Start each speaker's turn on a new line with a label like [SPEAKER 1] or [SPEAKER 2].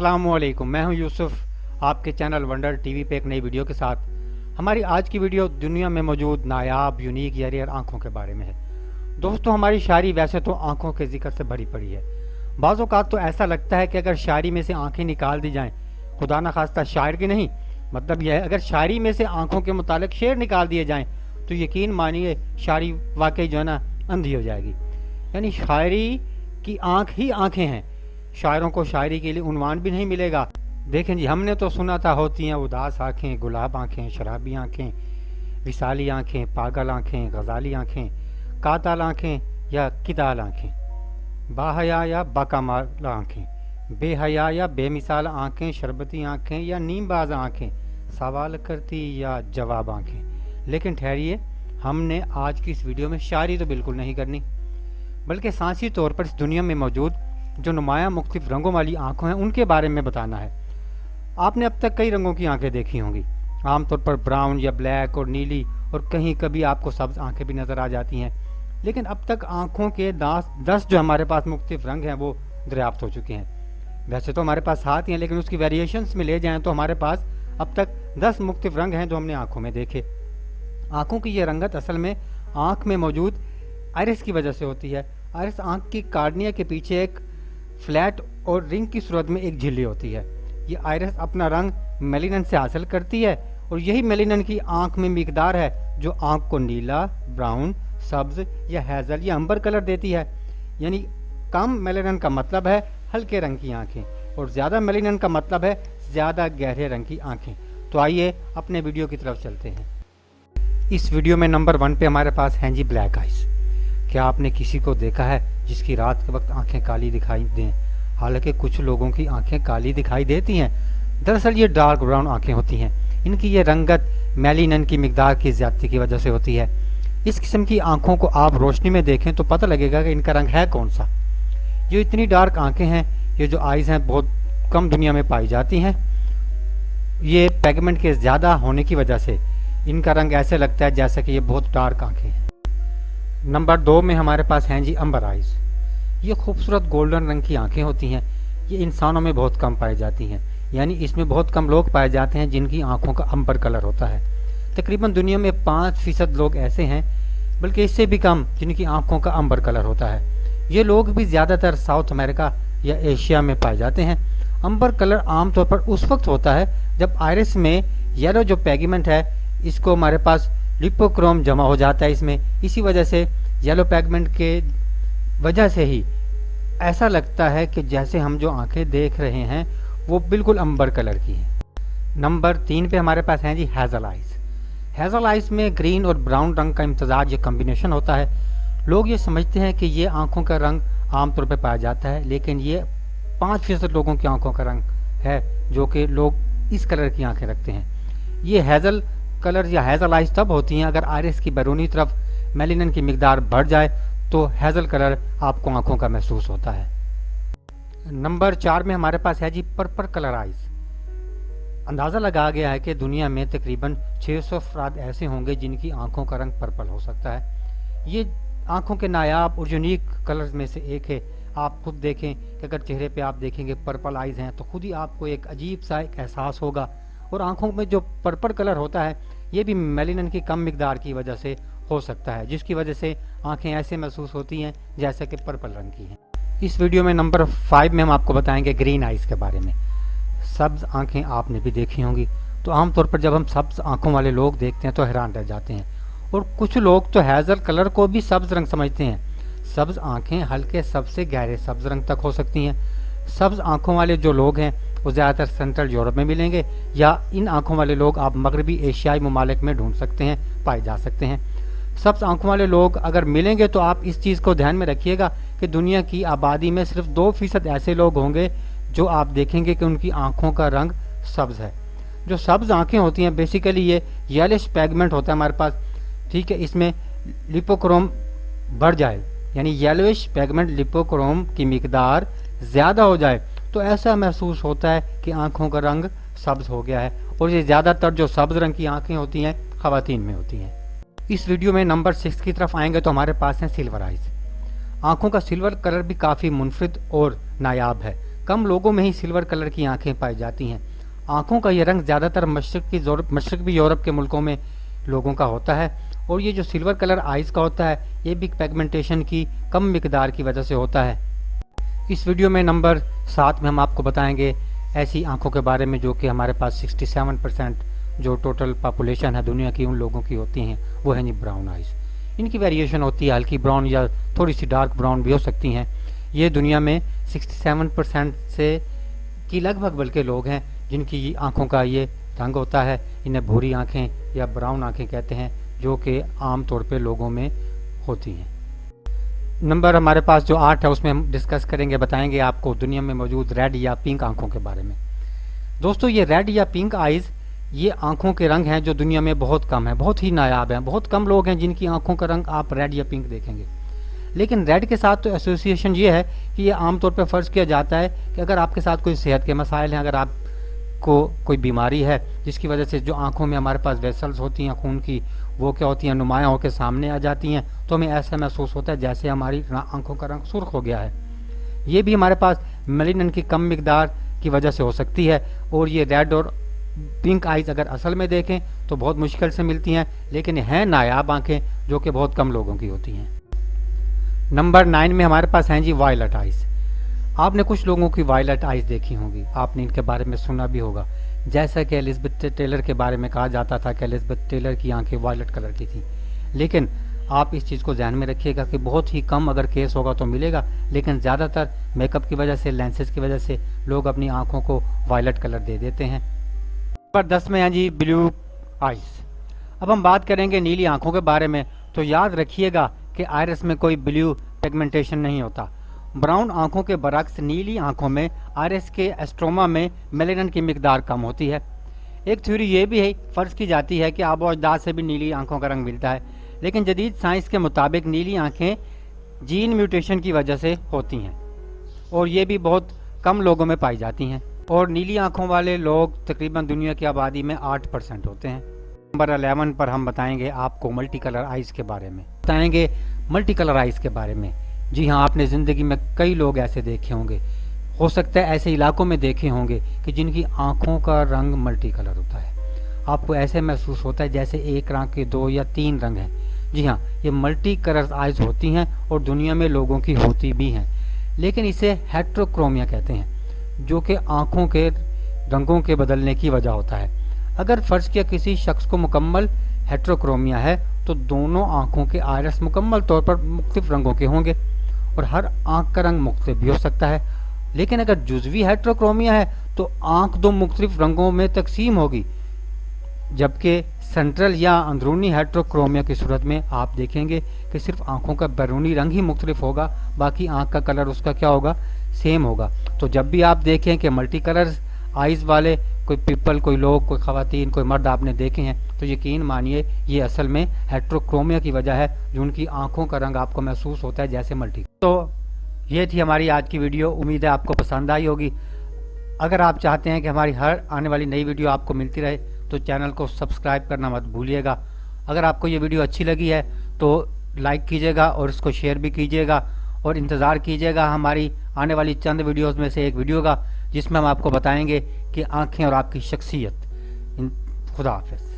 [SPEAKER 1] अस्सलामुअलैकुम, मैं हूं यूसुफ आपके चैनल वंडर टीवी पे एक नई वीडियो के साथ। हमारी आज की वीडियो दुनिया में मौजूद नायाब, यूनिक या रेयर आँखों के बारे में है। दोस्तों, हमारी शायरी वैसे तो आँखों के जिक्र से भरी पड़ी है। बाज़ औक़ात तो ऐसा लगता है कि अगर शायरी में से आँखें निकाल दी जाएँ, खुदा न खास्ता शायर की नहीं, मतलब यह है अगर शायरी में से आँखों के मुतालिक शेर निकाल दिए जाएँ तो यकीन मानिए शायरी वाकई जो है ना अंधी हो जाएगी। यानी शायरी की आँख ही आँखें हैं। शायरों को शायरी के लिए उन्वान भी नहीं मिलेगा। देखें जी, हमने तो सुना था होती हैं उदास आँखें, गुलाब आँखें, शराबी आँखें, विसाली आँखें, पागल आँखें, गज़ाली आँखें, काताल आँखें या किताल आँखें, बाहया या बाकमाल आँखें, बेहया या बेमिसाल आँखें, शरबती आँखें या नीमबाज आँखें, सवाल करती या जवाब आँखें। लेकिन ठहरिए, हमने आज की इस वीडियो में शायरी तो बिल्कुल नहीं करनी, बल्कि सांसी तौर पर इस दुनिया में मौजूद जो नुमायाँ मुख्तलिफ रंगों वाली आँखों हैं उनके बारे में बताना है। आपने अब तक कई रंगों की आँखें देखी होंगी, आमतौर पर ब्राउन या ब्लैक और नीली, और कहीं कभी आपको सब्ज़ आँखें भी नज़र आ जाती हैं। लेकिन अब तक आँखों के 10 जो हमारे पास मुख्तलिफ रंग हैं वो दरियाफ्त हो चुके हैं। वैसे तो हमारे पास 7 ही हैं, लेकिन उसकी वेरिएशंस में ले जाएँ तो हमारे पास अब तक 10 मुख्तलिफ रंग हैं जो हमने आँखों में देखे। आँखों की ये रंगत असल में आँख में मौजूद आयरिस की वजह से होती है। आयरिस आँख की कार्निया के पीछे एक फ्लैट और रिंग की सूरत में एक झिल्ली होती है। ये आयरिस अपना रंग मेलिनन से हासिल करती है और यही मेलिनन की आँख में मिकदार है जो आँख को नीला, ब्राउन, सब्ज या हैज़ल या अंबर कलर देती है। यानी कम मेलिनन का मतलब है हल्के रंग की आँखें और ज़्यादा मेलिनन का मतलब है ज़्यादा गहरे रंग की आँखें। तो आइए अपने वीडियो की तरफ चलते हैं। इस वीडियो में नंबर 1 पे हमारे पास हैं जी ब्लैक आइज़। क्या आपने किसी को देखा है जिसकी रात के वक्त आंखें काली दिखाई दें? हालांकि कुछ लोगों की आंखें काली दिखाई देती हैं, दरअसल ये डार्क ब्राउन आंखें होती हैं। इनकी ये रंगत मेलिनन की मिकदार की ज़्यादती की वजह से होती है। इस किस्म की आंखों को आप रोशनी में देखें तो पता लगेगा कि इनका रंग है कौन सा। ये इतनी डार्क आंखें हैं, ये जो आइज़ हैं बहुत कम दुनिया में पाई जाती हैं। ये पिगमेंट के ज़्यादा होने की वजह से इनका रंग ऐसे लगता है जैसे कि ये बहुत डार्क आंखें हैं। नंबर 2 में हमारे पास हैं जी अंबर आइज़। ये खूबसूरत गोल्डन रंग की आंखें होती हैं। ये इंसानों में बहुत कम पाई जाती हैं, यानी इसमें बहुत कम लोग पाए जाते हैं जिनकी आंखों का अंबर कलर होता है। तकरीबन दुनिया में 5% लोग ऐसे हैं, बल्कि इससे भी कम, जिनकी आंखों का अंबर कलर होता है। ये लोग भी ज़्यादातर साउथ अमेरिका या एशिया में पाए जाते हैं। अंबर कलर आमतौर पर उस वक्त होता है जब आयरिस में येलो जो पिगमेंट है इसको हमारे पास लिपोक्रोम जमा हो जाता है इसमें। इसी वजह से येलो पिगमेंट के वजह से ही ऐसा लगता है कि जैसे हम जो आंखें देख रहे हैं वो बिल्कुल अंबर कलर की हैं। नंबर 3 पे हमारे पास हैं जी हैज़ल आइज़। हैज़ल आइज़ में ग्रीन और ब्राउन रंग का इम्तजाज या कम्बिनेशन होता है। लोग ये समझते हैं कि ये आंखों का रंग आमतौर पर पाया जाता है, लेकिन ये 5% लोगों की आंखों का रंग है जो कि लोग इस कलर की आंखें रखते हैं। ये हैज़ल कलर या हैज़ल आइज़ तब होती हैं अगर आयरिस की बैरूनी तरफ मेलिनन की मिकदार बढ़ जाए तो हैज़ल कलर आपको आंखों का महसूस होता है। नंबर 4 में हमारे पास है जी पर्पल कलर आइज़। अंदाज़ा लगाया गया है कि दुनिया में तकरीबन 600 अफराद ऐसे होंगे जिनकी आंखों का रंग पर्पल हो सकता है। ये आंखों के नायाब और यूनिक कलर्स में से एक है। आप खुद देखें कि अगर चेहरे पे आप देखेंगे पर्पल आइज़ हैं तो खुद ही आपको एक अजीब सा एक एहसास होगा। और आंखों में जो पर्पल कलर होता है ये भी मेलिनन की कम मिकदार की वजह से हो सकता है, जिसकी वजह से आंखें ऐसे महसूस होती हैं जैसे कि पर्पल रंग की हैं। इस वीडियो में नंबर 5 में हम आपको बताएंगे ग्रीन आइज़ के बारे में। सब्ज़ आंखें आपने भी देखी होंगी। तो आमतौर पर जब हम सब्ज़ आंखों वाले लोग देखते हैं तो हैरान रह जाते हैं, और कुछ लोग तो हैज़ल कलर को भी सब्ज़ रंग समझते हैं। सब्ज़ आंखें हल्के सब्ज़ से गहरे सब्ज़ रंग तक हो सकती हैं। सब्ज़ आंखों वाले जो लोग हैं वो ज़्यादातर सेंट्रल यूरोप में मिलेंगे, या इन आंखों वाले लोग आप मगरबी एशियाई ममालिक में ढूंढ सकते हैं, पाए जा सकते हैं। सब्ज़ आंखों वाले लोग अगर मिलेंगे तो आप इस चीज़ को ध्यान में रखिएगा कि दुनिया की आबादी में सिर्फ 2% ऐसे लोग होंगे जो आप देखेंगे कि उनकी आंखों का रंग सब्ज़ है। जो सब्ज़ आंखें होती हैं बेसिकली ये येलिश पिगमेंट होता है हमारे पास, ठीक है। इसमें लिपोक्रोम बढ़ जाए, यानी येलोइश पिगमेंट लिपोक्रोम की मिकदार ज़्यादा हो जाए तो ऐसा महसूस होता है कि आंखों का रंग सब्ज़ हो गया है। और ये ज़्यादातर जो सब्ज़ रंग की आंखें होती हैं ख़वातीन में होती हैं। इस वीडियो में नंबर 6 की तरफ आएंगे तो हमारे पास हैं सिल्वर आइज़। आंखों का सिल्वर कलर भी काफ़ी मुनफरिद और नायाब है। कम लोगों में ही सिल्वर कलर की आंखें पाई जाती हैं। आंखों का ये रंग ज़्यादातर मशरक़ी यूरोप के मुल्कों में लोगों का होता है, और ये जो सिल्वर कलर आइज़ का होता है ये भी पिगमेंटेशन की कम मिकदार की वजह से होता है। इस वीडियो में नंबर 7 में हम आपको बताएंगे ऐसी आंखों के बारे में जो कि हमारे पास 67% जो टोटल पॉपुलेशन है दुनिया की उन लोगों की होती हैं, वो है जी ब्राउन आइज़। इनकी वेरिएशन होती है, हल्की ब्राउन या थोड़ी सी डार्क ब्राउन भी हो सकती हैं। ये दुनिया में 67% से की लगभग बल्कि लोग हैं जिनकी आंखों का ये रंग होता है। इन्हें भूरी आंखें या ब्राउन आंखें कहते हैं, जो कि आम तौर पे लोगों में होती हैं। नंबर हमारे पास जो 8 है उसमें हम डिस्कस करेंगे, बताएंगे आपको दुनिया में मौजूद रेड या पिंक आंखों के बारे में। दोस्तों, ये रेड या पिंक आइज़ ये आंखों के रंग हैं जो दुनिया में बहुत कम है, बहुत ही नायाब हैं। बहुत कम लोग हैं जिनकी आंखों का रंग आप रेड या पिंक देखेंगे। लेकिन रेड के साथ तो एसोसिएशन ये है कि ये आमतौर पर फ़र्ज़ किया जाता है कि अगर आपके साथ कोई सेहत के मसाइल हैं, अगर आपको कोई बीमारी है जिसकी वजह से जो आंखों में हमारे पास वेसल्स होती हैं खून की, वो क्या होती हैं, नुमायाँ होकर सामने आ जाती हैं, तो हमें ऐसा महसूस होता है जैसे हमारी आंखों का रंग सुर्ख हो गया है। ये भी हमारे पास मेलानिन की कम मिकदार की वजह से हो सकती है। और ये रेड और पिंक आइज़ अगर असल में देखें तो बहुत मुश्किल से मिलती हैं, लेकिन हैं नायाब आंखें जो कि बहुत कम लोगों की होती हैं। नंबर 9 में हमारे पास हैं जी वायलेट आइज़। आपने कुछ लोगों की वायलेट आइज़ देखी होंगी, आपने इनके बारे में सुना भी होगा। जैसा कि एलिज़ाबेथ टेलर के बारे में कहा जाता था कि एलिज़ाबेथ टेलर की आंखें वायलेट कलर की थी। लेकिन आप इस चीज़ को ध्यान में रखिएगा कि बहुत ही कम अगर केस होगा तो मिलेगा, लेकिन ज़्यादातर मेकअप की वजह से, लेंसेज की वजह से लोग अपनी आंखों को वायलेट कलर दे देते हैं। नंबर 10 में है जी ब्लू आइज़। अब हम बात करेंगे नीली आंखों के बारे में, तो याद रखिएगा कि आयरस में कोई ब्लू पिगमेंटेशन नहीं होता। ब्राउन आंखों के बरक्स नीली आंखों में आयरस के एस्ट्रोमा में मेलानिन की मिकदार कम होती है। एक थ्योरी ये भी है, फ़र्ज़ की जाती है कि आबो अजदाद से भी नीली आंखों का रंग मिलता है, लेकिन जदीद साइंस के मुताबिक नीली आंखें जीन म्यूटेशन की वजह से होती हैं और ये भी बहुत कम लोगों में पाई जाती हैं। और नीली आंखों वाले लोग तकरीबन दुनिया की आबादी में 8% होते हैं। नंबर 11 पर हम बताएंगे आपको मल्टी कलर आइज़ के बारे में, बताएंगे मल्टी कलर आइज़ के बारे में। जी हाँ, आपने ज़िंदगी में कई लोग ऐसे देखे होंगे, हो सकता है ऐसे इलाकों में देखे होंगे कि जिनकी आंखों का रंग मल्टी कलर होता है। आपको ऐसे महसूस होता है जैसे एक रंग के 2 या 3 रंग हैं। जी हाँ, ये मल्टी कलर आइज़ होती हैं और दुनिया में लोगों की होती भी हैं, लेकिन इसे हेट्रोक्रोमिया कहते हैं, जो कि आंखों के रंगों के बदलने की वजह होता है। अगर फ़र्ज़ किया किसी शख्स को मुकम्मल हेट्रोक्रोमिया है तो दोनों आंखों के आयरस मुकम्मल तौर पर मुख्तलिफ रंगों के होंगे और हर आंख का रंग मुख्तलिफ भी हो सकता है। लेकिन अगर जुज़वी हेट्रोक्रोमिया है तो आंख 2 मुख्तलिफ रंगों में तकसीम होगी, जबकि सेंट्रल या अंदरूनी हेट्रोक्रोमिया की सूरत में आप देखेंगे कि सिर्फ आंखों का बैरूनी रंग ही मुख्तलिफ होगा, बाकी आंख का कलर उसका क्या होगा, सेम होगा। तो जब भी आप देखें कि मल्टी कलर्स आइज़ वाले कोई पीपल, कोई लोग, कोई ख़वातीन, कोई मर्द आपने देखे हैं, तो यकीन मानिए ये असल में हेट्रोक्रोमिया की वजह है, जो उनकी आंखों का रंग आपको महसूस होता है जैसे मल्टी। तो ये थी हमारी आज की वीडियो, उम्मीद है आपको पसंद आई होगी। अगर आप चाहते हैं कि हमारी हर आने वाली नई वीडियो आपको मिलती रहे तो चैनल को सब्सक्राइब करना मत भूलिएगा। अगर आपको ये वीडियो अच्छी लगी है तो लाइक कीजिएगा और इसको शेयर भी कीजिएगा, और इंतज़ार कीजिएगा हमारी आने वाली चंद वीडियोस में से एक वीडियो का, जिसमें हम आपको बताएंगे कि आँखें और आपकी शख्सियत। खुदा हाफ़िज़।